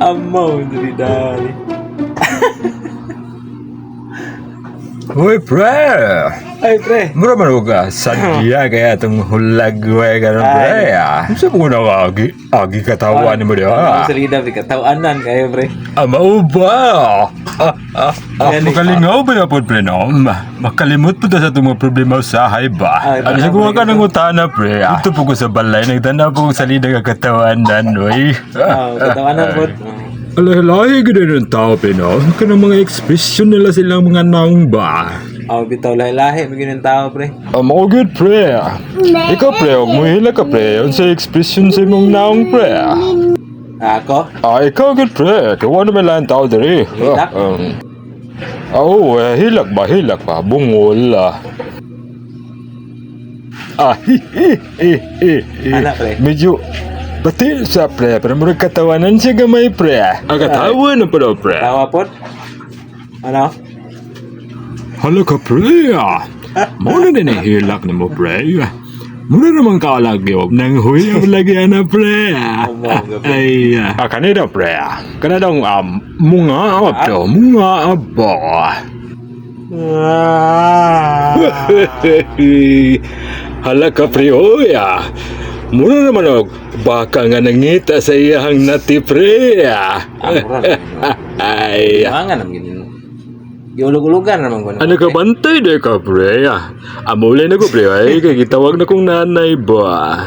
Amaw dari dari. Uy, pre! Ay pre. Mura man ka sadya kaya itong hulag gue ka ng pre, Masa mo na agi katawan mo diya? Salida pre katawanan kayo pre. Mao ba? Makalingaw ba na po, pre, no? Makalimot po ta sa itong mga problema sa hay ba? Ano sa kuha ka ng utana, pre? Ito po ko sa balay, nagtanda po ko sa lida ka katawanan, uy. Katawanan po. Alahi gano'n ng tao, pre, no? Ka ng mga ekspresyon nila silang mga naong ba? Bitaw lahi-lahi maging ng tao pre. Mao good, pre. Ikaw, pre, huwag mo hila ka, pre. Yun sa ekspresyon sa imong naong, pre. Ako? Ikaw good, pre. Kawa naman lang tao diri. Hilak? Hilak ba? Bungol, Anak, pre. Medyo batil sa, pre. Pero murag katawanan siya gamay, pre. Katawa na pala, pre. Tawa po? Ano? Hala ka, pre. Muna din ang hilak na mo, pre. Muna naman kalagyo nang huyang lagyan na, pre. Ay, kanina, pre. Kanadang munga aba. Hala ka, pre, muna naman baka nga nangita sa iyang nati, pre. Ay, Mangan naman gini. Giulog-ulugan naman ko. ano ka bantay de ka, pre? Amulay na ko, pre. Ay, kay gitawag na kong nanay ba?